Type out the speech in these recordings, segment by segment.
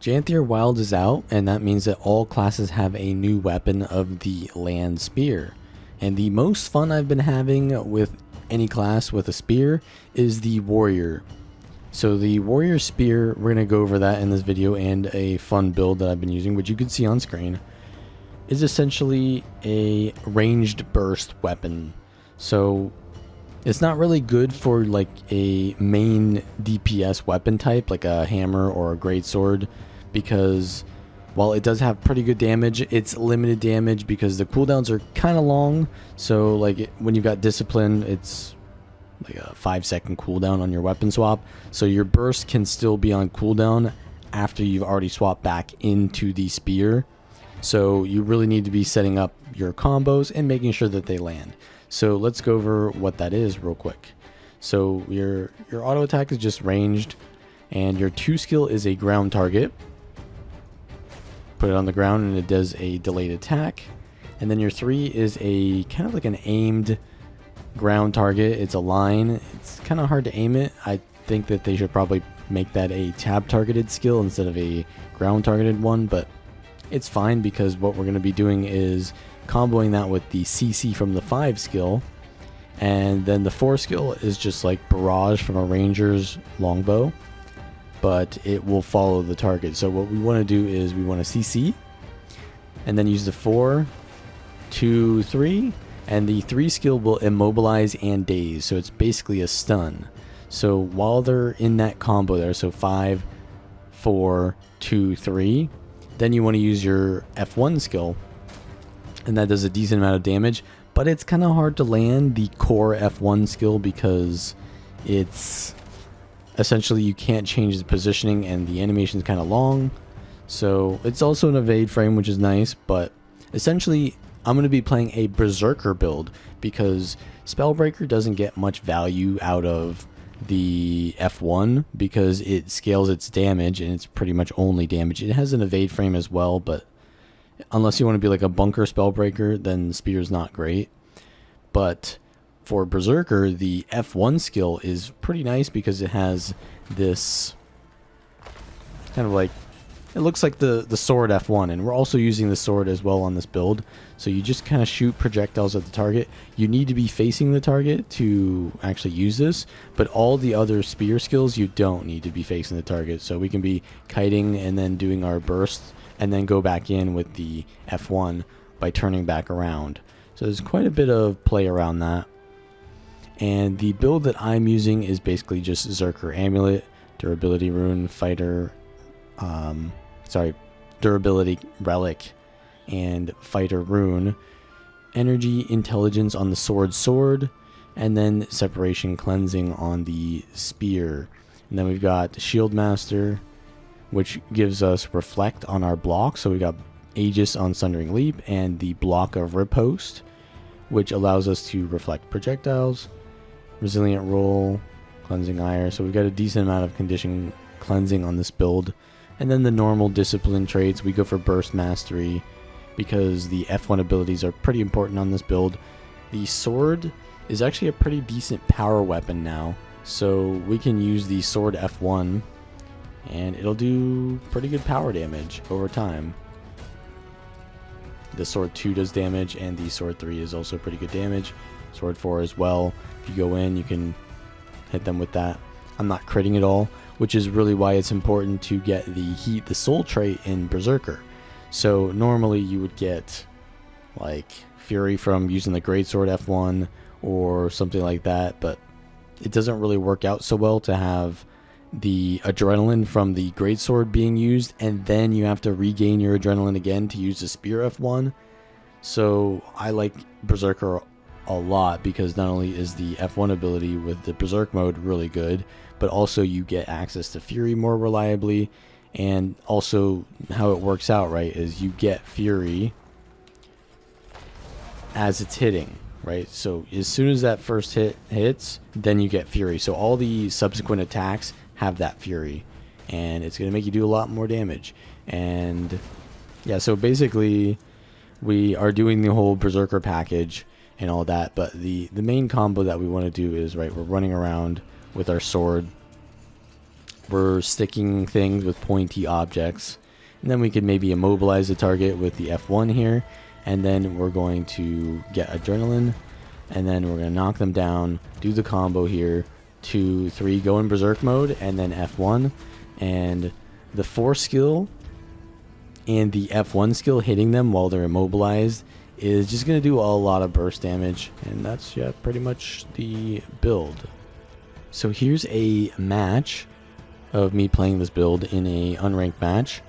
Janthir Wild is out, and that means that all classes have a new weapon of the land spear. And the most fun I've been having with any class with a spear is the warrior. So the warrior spear, we're going to go over that in this video, and a fun build that I've been using, which you can see on screen, is essentially a ranged burst weapon. So it's not really good for like a main DPS weapon type like a hammer or a greatsword, because while it does have pretty good damage, it's limited damage because the cooldowns are kind of long. So like when you've got discipline, it's like a 5-second cooldown on your weapon swap, so your burst can still be on cooldown after you've already swapped back into the spear. So you really need to be setting up your combos and making sure that they land. So let's go over what that is real quick. So your auto attack is just ranged, and your 2 skill is a ground target. Put it on the ground and it does a delayed attack. And then your 3 is a kind of like an aimed ground target. It's a line. It's kind of hard to aim it. I think that they should probably make that a tab targeted skill instead of a ground targeted one, but it's fine because what we're going to be doing is comboing that with the CC from the 5 skill, and then the 4 skill is just like barrage from a ranger's longbow, but it will follow the target. So what we want to do is we want to CC and then use the 4, 2, 3, and the 3 skill will immobilize and daze, so it's basically a stun. So while they're in that combo there, so 5, 4, 2, 3, then you want to use your F1 skill, and that does a decent amount of damage, but it's kind of hard to land the core F1 skill because it's essentially you can't change the positioning and the animation is kind of long. So it's also an evade frame, which is nice, but essentially I'm going to be playing a Berserker build because Spellbreaker doesn't get much value out of the F1 because it scales its damage and it's pretty much only damage. It has an evade frame as well, but unless you want to be like a bunker Spellbreaker, then Spear's not great. But for Berserker, the F1 skill is pretty nice because it has this kind of like, it looks like the sword F1, and we're also using the sword as well on this build. So you just kind of shoot projectiles at the target. You need to be facing the target to actually use this, but all the other spear skills you don't need to be facing the target. So we can be kiting and then doing our burst and then go back in with the F1 by turning back around. So there's quite a bit of play around that. And the build that I'm using is basically just Zerker Amulet, Durability Rune, Fighter, Durability Relic, and Fighter Rune, Energy Intelligence on the sword, and then Separation Cleansing on the spear. And then we've got Shield Master, which gives us Reflect on our block. So we got Aegis on Sundering Leap and the block of Riposte, which allows us to reflect projectiles. Resilient Roll, Cleansing Ire. So we've got a decent amount of condition cleansing on this build. And then the normal discipline traits, we go for Burst Mastery because the F1 abilities are pretty important on this build. The sword is actually a pretty decent power weapon now, so we can use the sword F1 and it'll do pretty good power damage over time. The sword 2 does damage, and the sword 3 is also pretty good damage. Sword 4 as well. If you go in, you can hit them with that. I'm not critting at all, which is really why it's important to get the Heat the Soul trait in Berserker. So normally you would get like Fury from using the Greatsword F1 or something like that, but it doesn't really work out so well to have the adrenaline from the Greatsword being used, and then you have to regain your adrenaline again to use the Spear F1. So I like Berserker a lot because not only is the F1 ability with the Berserk mode really good, but also you get access to Fury more reliably, and also how it works out, right, is you get Fury as it's hitting, right? So as soon as that first hit hits, then you get Fury. So all the subsequent attacks have that Fury, and it's going to make you do a lot more damage. And yeah, so basically we are doing the whole Berserker package and all that, but the main combo that we want to do is, right, we're running around with our sword, we're sticking things with pointy objects. And then we can maybe immobilize the target with the F1 here. And then we're going to get adrenaline. And then we're going to knock them down, do the combo here. 2, 3, go in berserk mode, and then F1. And the 4 skill and the F1 skill hitting them while they're immobilized is just going to do a lot of burst damage. And that's, yeah, pretty much the build. So here's a match of me playing this build in a unranked match.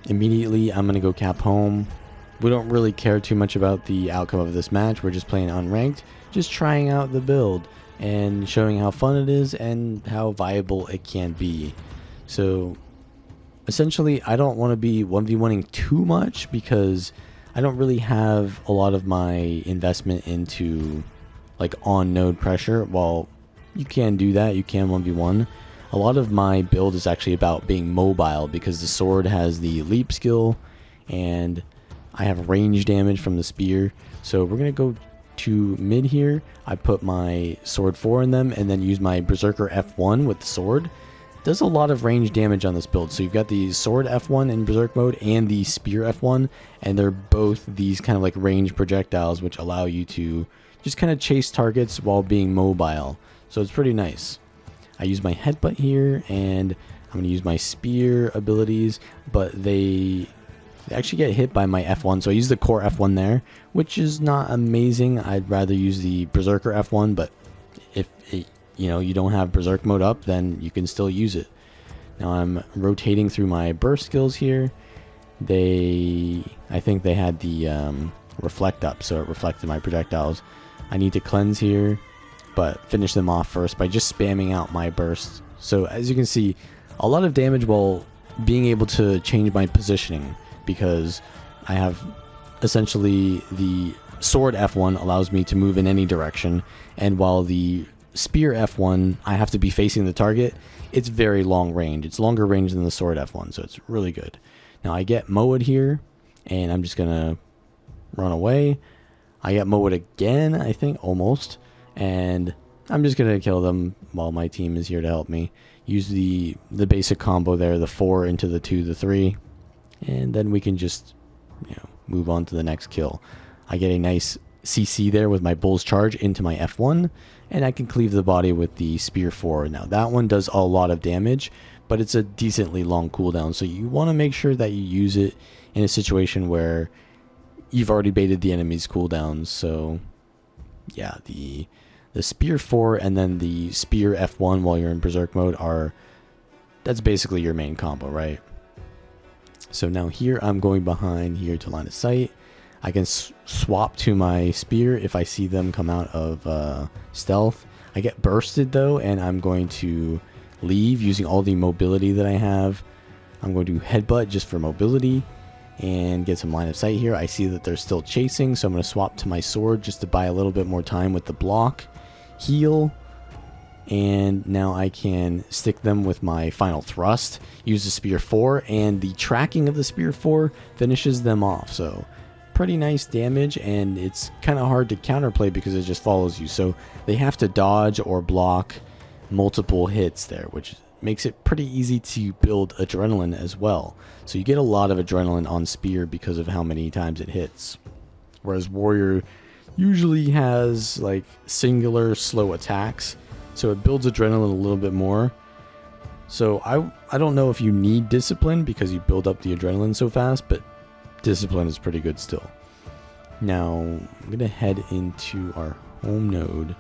Immediately, I'm going to go cap home. We don't really care too much about the outcome of this match. We're just playing unranked, just trying out the build and showing how fun it is and how viable it can be. So essentially, I don't want to be 1v1ing too much because I don't really have a lot of my investment into like on node pressure. While you can do that, you can 1v1. A lot of my build is actually about being mobile because the sword has the leap skill and I have range damage from the spear. So we're going to go to mid here. I put my sword 4 in them and then use my Berserker F1 with the sword. Does a lot of range damage on this build. So you've got the sword F1 in Berserk mode and the spear F1. And they're both these kind of like range projectiles which allow you to just kind of chase targets while being mobile. So it's pretty nice. I use my headbutt here, and I'm going to use my spear abilities, but they actually get hit by my F1, so I use the core F1 there, which is not amazing. I'd rather use the Berserker F1, but if you don't have Berserk mode up, then you can still use it. Now I'm rotating through my burst skills here. I think they had the reflect up, so it reflected my projectiles. I need to cleanse here, but finish them off first by just spamming out my burst. So as you can see, a lot of damage while being able to change my positioning, because I have essentially the sword F1 allows me to move in any direction, and while the spear F1 I have to be facing the target. It's very long range. It's longer range than the sword F1, so it's really good. Now I get Moed here, and I'm just gonna run away. I get Moed again, I think, almost. And I'm just going to kill them while my team is here to help me. Use the basic combo there, the 4 into the 2, the 3. And then we can just, move on to the next kill. I get a nice CC there with my Bull's Charge into my F1. And I can cleave the body with the Spear 4. Now that one does a lot of damage, but it's a decently long cooldown. So you want to make sure that you use it in a situation where you've already baited the enemy's cooldowns. So yeah, the Spear 4 and then the Spear F1 while you're in Berserk mode that's basically your main combo, right? So now here I'm going behind here to line of sight. I can swap to my Spear if I see them come out of stealth. I get bursted though, and I'm going to leave using all the mobility that I have. I'm going to headbutt just for mobility and get some line of sight here. I see that they're still chasing, so I'm going to swap to my sword just to buy a little bit more time with the block, heal, and now I can stick them with my final thrust, use the Spear 4, and the tracking of the Spear 4 finishes them off. So pretty nice damage, and it's kind of hard to counterplay because it just follows you. So they have to dodge or block multiple hits there, which makes it pretty easy to build adrenaline as well. So you get a lot of adrenaline on Spear because of how many times it hits. Whereas Warrior usually has like singular slow attacks, so it builds adrenaline a little bit more. So I don't know if you need Discipline because you build up the adrenaline so fast, but Discipline is pretty good still. Now I'm going to head into our home node,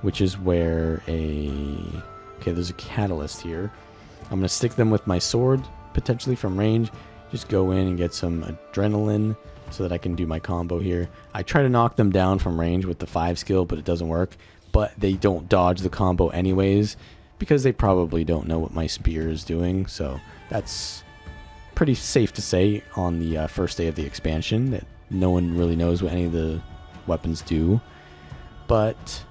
which is where there's a catalyst here. I'm going to stick them with my sword, potentially from range. Just go in and get some adrenaline so that I can do my combo here. I try to knock them down from range with the 5 skill, but it doesn't work. But they don't dodge the combo anyways, because they probably don't know what my spear is doing. So that's pretty safe to say on the first day of the expansion, that no one really knows what any of the weapons do. But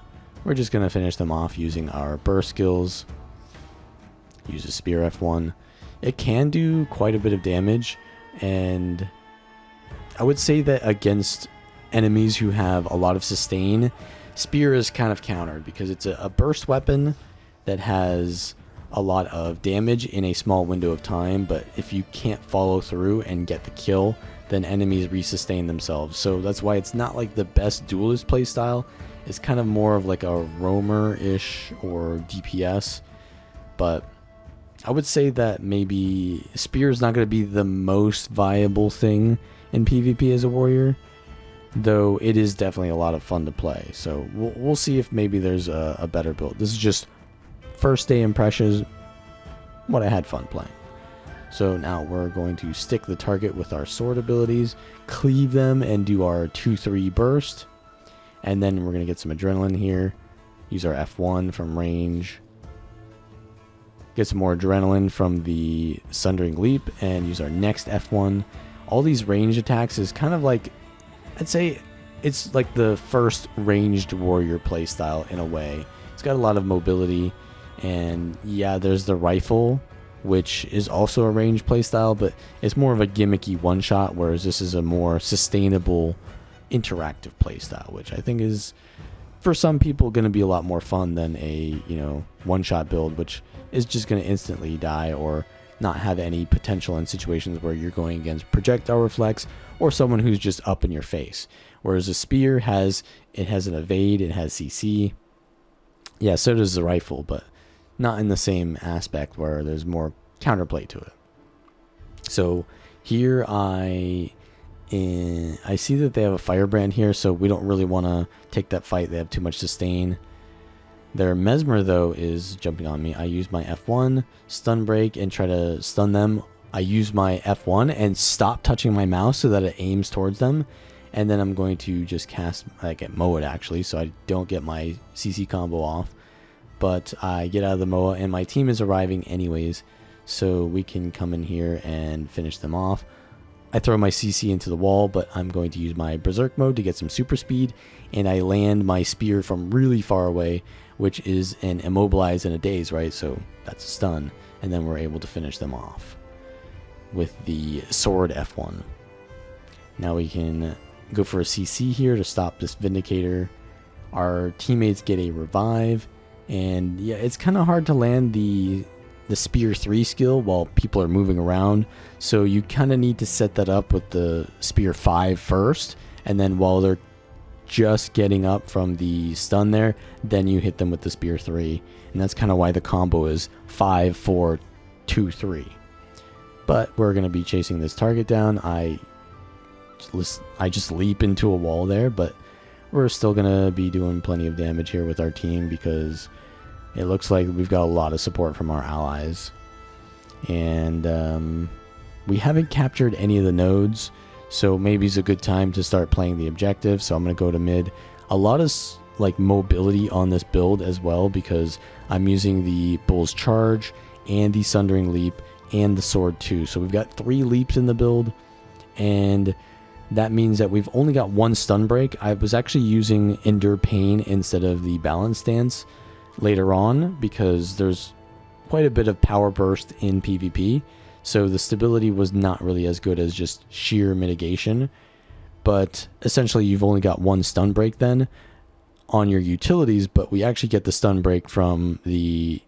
we're just going to finish them off using our burst skills. Use a Spear F1. It can do quite a bit of damage, and I would say that against enemies who have a lot of sustain, Spear is kind of countered because it's a burst weapon that has a lot of damage in a small window of time, but if you can't follow through and get the kill, then enemies resustain themselves. So that's why it's not like the best duelist playstyle. It's kind of more of like a roamer-ish or DPS, but I would say that maybe spear is not going to be the most viable thing in PvP as a warrior, though it is definitely a lot of fun to play. So we'll see if maybe there's a better build. This is just first day impressions, what I had fun playing. So now we're going to stick the target with our sword abilities, cleave them, and do our 2-3 burst. And then we're going to get some adrenaline here. Use our F1 from range. Get some more adrenaline from the Sundering Leap, and use our next F1. All these range attacks is kind of like, I'd say it's like the first ranged warrior playstyle in a way. It's got a lot of mobility, and yeah, there's the rifle, which is also a ranged playstyle, but it's more of a gimmicky one-shot, whereas this is a more sustainable interactive playstyle, which I think is, for some people, going to be a lot more fun than a, you know, one-shot build, which is just going to instantly die or not have any potential in situations where you're going against projectile reflex or someone who's just up in your face. Whereas a spear has an evade, it has CC. Yeah, so does the rifle, but not in the same aspect where there's more counterplay to it. So here I see that they have a firebrand here, so we don't really want to take that fight. They have too much sustain. Their mesmer, though, is jumping on me. I use my F1, stun break, and try to stun them. I use my F1 and stop touching my mouse so that it aims towards them. And then I'm going to just cast, I get MOA'd actually, so I don't get my CC combo off. But I get out of the MOA, and my team is arriving anyways, so we can come in here and finish them off. I throw my CC into the wall, but I'm going to use my Berserk mode to get some super speed, and I land my spear from really far away, which is an immobilize and a daze, right? So that's a stun, and then we're able to finish them off with the sword F1. Now we can go for a CC here to stop this Vindicator. Our teammates get a revive, and yeah, it's kind of hard to land the Spear 3 skill while people are moving around, so you kind of need to set that up with the Spear 5 first, and then while they're just getting up from the stun there, then you hit them with the Spear 3, and that's kind of why the combo is 5, 4, 2, 3. But we're going to be chasing this target down. I just leap into a wall there, but we're still going to be doing plenty of damage here with our team because it looks like we've got a lot of support from our allies. And we haven't captured any of the nodes, so maybe it's a good time to start playing the objective. So I'm going to go to mid. A lot of like mobility on this build as well, because I'm using the Bull's Charge and the Sundering Leap and the Sword too. So we've got 3 leaps in the build, and that means that we've only got 1 stun break. I was actually using Endure Pain instead of the Balance Stance later on because there's quite a bit of power burst in PvP, so the stability was not really as good as just sheer mitigation. But essentially you've only got 1 stun break then on your utilities, but we actually get the stun break from the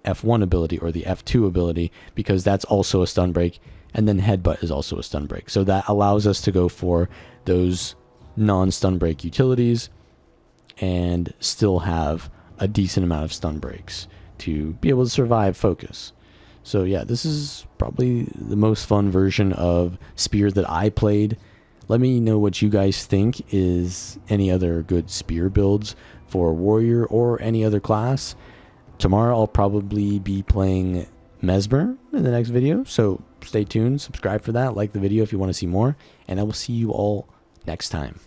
F1 ability or the F2 ability, because that's also a stun break, and then headbutt is also a stun break. So that allows us to go for those non-stun break utilities and still have a decent amount of stun breaks to be able to survive focus. So yeah, this is probably the most fun version of Spear that I played. Let me know what you guys think is any other good Spear builds for Warrior or any other class. Tomorrow I'll probably be playing Mesmer in the next video, so stay tuned, subscribe for that, like the video if you want to see more, and I will see you all next time.